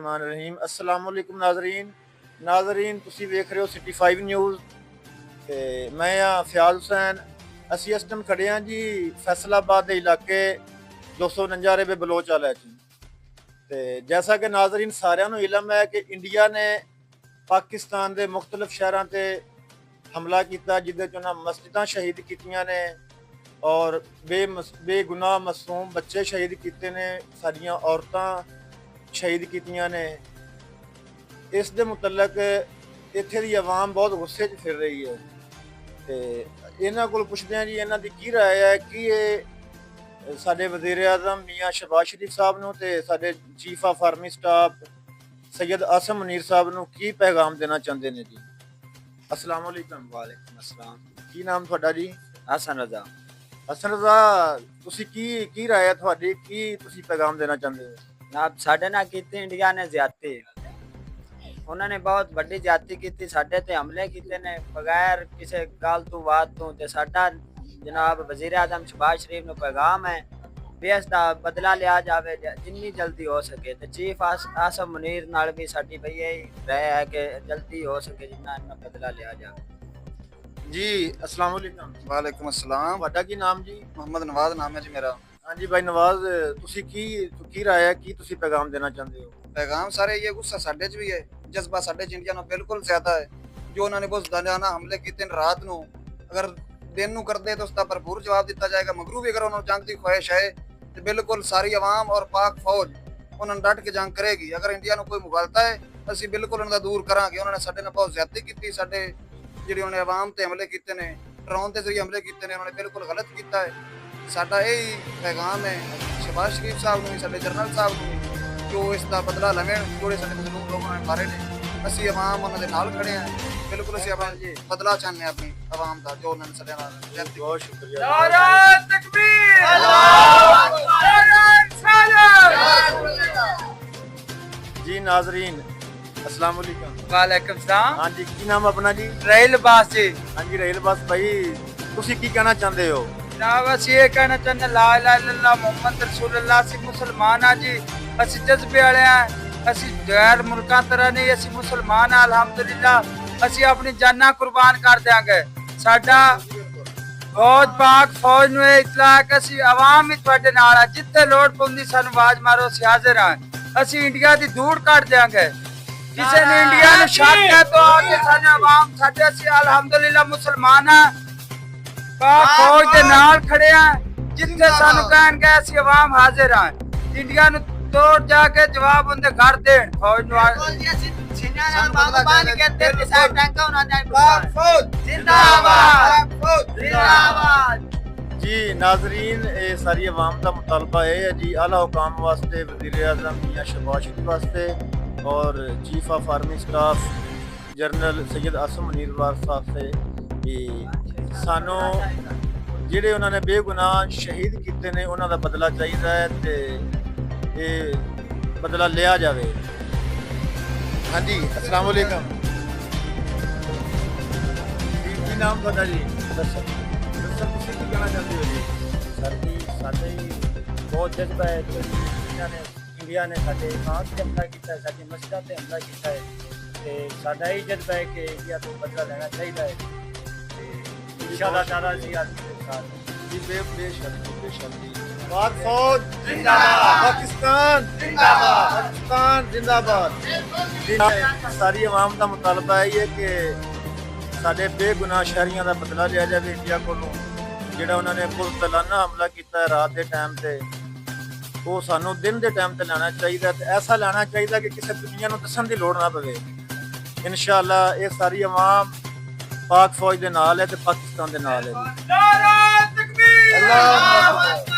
बिस्मिल्लाहिर्रहमानिर्रहीम। अस्सलाम वालेकुम नाज़रीन तुसी वेख रहे हो सिटी 5 न्यूज़ ते मैं हाँ फ़याज़ हुसैन। असी इस टाइम खड़े हैं जी फैसलाबाद के इलाके 249 रेबे बलोच वाले च। ते जैसा कि नाज़रीन सारिਆਂ ਨੂੰ इलम है कि इंडिया ने पाकिस्तान के मुख्तलिफ शहरों से हमला किया जिदे च उन्हें मस्जिदां शहीद कीतियां ने और बेगुनाह मासूम बच्चे शहीद किए ने, साडियां औरतां शहीद कीतियां ने। इस दे मुतलक इत्थे दी आवाम बहुत गुस्से च फिर रही है ते इन्हां कोल पुछदे हैं जी इन्हां दी की राय है कि ये साडे वज़ीर आज़म मियां शहबाज शरीफ साहब नूं ते साडे chief of army staff Syed Asim Munir साहब नूं की पैगाम देना चाहते हैं जी। अस्सलाम वालेकुम। वालेकुम अस्सलाम। की नाम तुहाडा जी? हसन रजा। हसन रजा, तुसी की राय है तुहाडी, की तुसी पैगाम देना चाहते हो? जनाब साढ़े नाल कीती इंडिया ने ज्यादती, उन्होंने बहुत बड़ी ज्यादती की, साढ़े ते हमले किए ने बगैर किसी गल तो बात तो। ते साडा जनाब वज़ीर आज़म शहबाज शरीफ नूं पैगाम है भी इसका बदला लिया जाए जिन्नी जल्दी हो सके। ते चीफ आसिम मुनीर नाल भी साडी भई यही राय है कि जल्दी हो सके जिन्ना इन्ना बदला लिया जाए जी। अस्सलाम वालेकुम। वालेकुम अस्सलाम। ਤੁਹਾਡਾ ਕੀ ਨਾਮ ਜੀ? मोहम्मद नवाज नाम है जी मेरा। ਹਾਂਜੀ ਭਾਈ ਨਵਾਜ਼, ਤੁਸੀਂ ਕੀ ਰਾਏ ਹੈ, ਕੀ ਤੁਸੀਂ ਪੈਗਾਮ ਦੇਣਾ ਚਾਹੁੰਦੇ ਹੋ? पैगाम सारे ये गुस्सा साडे च भी है, जज्बा साडे च इंडिया नाल बिल्कुल ज्यादा है। जो उन्होंने बहुत दरियाना हमले किए रात नूं, अगर दिन नूं करदे तो उसका भरपूर जवाब दिता जाएगा। मगरू भी अगर उन्होंने जंग की ख्वाहिश है तो बिल्कुल सारी आवाम और पाक फौज उन्होंने डट के जंग करेगी। अगर इंडिया नूं कोई मुगालता है असीं बिल्कुल उन्हां दा दूर करांगे। उन्होंने साडे नाल बहुत ज्यादती की, साडे जिहड़े उन्होंने आवाम ते हमले किए ने, ड्रोन के जरिए हमले किए ने, उन्होंने बिल्कुल गलत किया है। साडा यही पैगाम है शहबाज शरीफ साहब नूं, साडे जनरल साहब नूं, जो इसका बदला लवें जोड़े साडे मजलूम लोगों ने मारे ने। असीं आवाम उन्हां दे नाल खड़े हैं, बिल्कुल असीं अपना बदला चाहते हैं अपनी आवाम का जो उन्होंने साडे नाल ज्यादती। बहुत शुक्रिया। नारा तकबीर, अल्लाहू अकबर। जी नाजरीन अस्सलाम वालेकुम। वालेकुम सलाम। हाँ जी, की नाम अपना जी? रहील बास जी। हाँ जी रहील बास भाई, तुसी की कहना चाहते हो? जनाब असीं ये कहना चाहते ला इलाहा इल्लल्लाह मुहम्मद रसूलुल्लाह, असीं मुसलमान हाँ जी, असीं जज्बे वाले हैं, असीं गैर मुल्कां तरह नहीं, असीं मुसलमान हैं अल्हम्दुलिल्लाह। असीं अपनी जाना कुर्बान कर देंगे। साडा फौज पाक फौज नूं इतला है कि असीं आवाम ही तुहाडे नाल है, जिथे लोड़ पौंदी सानूं आवाज मारो, असीं हाज़िर हैं। असीं इंडिया दी धूड़ कट देंगे। किसी ने इंडिया नूं शक है तो आके साडे आवाम साडे असीं अल्हम्दुलिल्लाह मुसलमान हैं, पाक फौज दे नाल खड़े हैं। जिथे सानू कहन गए असीं आवाम हाजिर हैं। इंडिया नूं तोड़ जाके जवाब उनके घर देन फौज नूं जी। नाजरीन ये सारी आवाम का मुतालबा है जी आला हुकाम वास्ते, वज़ीर आज़म मियां शहबाज शरीफ वास्ते और chief of army staff general Syed Asim Munir साहब से कि सानू ਜਿਹੜੇ ਉਹਨਾਂ ਨੇ ਬੇਗੁਨਾਹ ਸ਼ਹੀਦ ਕੀਤੇ ਨੇ ਉਹਨਾਂ ਦਾ ਬਦਲਾ ਚਾਹੀਦਾ ਹੈ ਤੇ ਇਹ ਬਦਲਾ ਲਿਆ ਜਾਵੇ। ਹਾਂਜੀ अस्सलाम वालेकुम ਜੀ, ਕੀ ਨਾਮ ਤੁਹਾਡਾ ਜੀ? ਦੱਸੋ ਤੁਸੀਂ ਕੀ ਕਹਿਣਾ ਚਾਹੁੰਦੇ ਹੋ ਜੀ? सर जी साडे बहुत जज्बा है कि इंडिया ने साडे इमारत ते हमला किया है, साडी मस्जिदां ते हमला किया है ते साडा ही जज्बा है कि इंडिया तो बदला लेना चाहिए है ते इंशाअल्लाह ताला जी आपके साथ जी। बेशक पाक फौज जिंदाबाद, पाकिस्तान जिंदाबाद, पाकिस्तान जिंदाबाद। सारी आवाम का मुतालबा है कि साडे बेगुनाह शहरियों का बदला लिया जाए इंडिया कोलों। ਜਿਹੜਾ ਉਹਨਾਂ ਨੇ ਪੁਰਤਲਾਨਾ ਹਮਲਾ ਕੀਤਾ ਰਾਤ ਦੇ ਟਾਈਮ ਤੇ, ਉਹ ਸਾਨੂੰ ਦਿਨ ਦੇ ਟਾਈਮ ਤੇ ਲੈਣਾ ਚਾਹੀਦਾ ਤੇ ਐਸਾ ਲੈਣਾ ਚਾਹੀਦਾ ਕਿ ਕਿਸੇ ਦੁਨੀਆ ਨੂੰ ਦੱਸਣ ਦੀ ਲੋੜ ਨਾ ਪਵੇ। ਇਨਸ਼ਾਅੱਲਾ ਇਹ ਸਾਰੀ ਆਵਾਮ ਪਾਕ ਫੌਜ ਦੇ ਨਾਲ ਹੈ ਤੇ ਪਾਕਿਸਤਾਨ ਦੇ ਨਾਲ ਹੈ। ਨਾਰਾ ਤਕਬੀਰ, ਅੱਲਾਹੁ ਅਕਬਰ।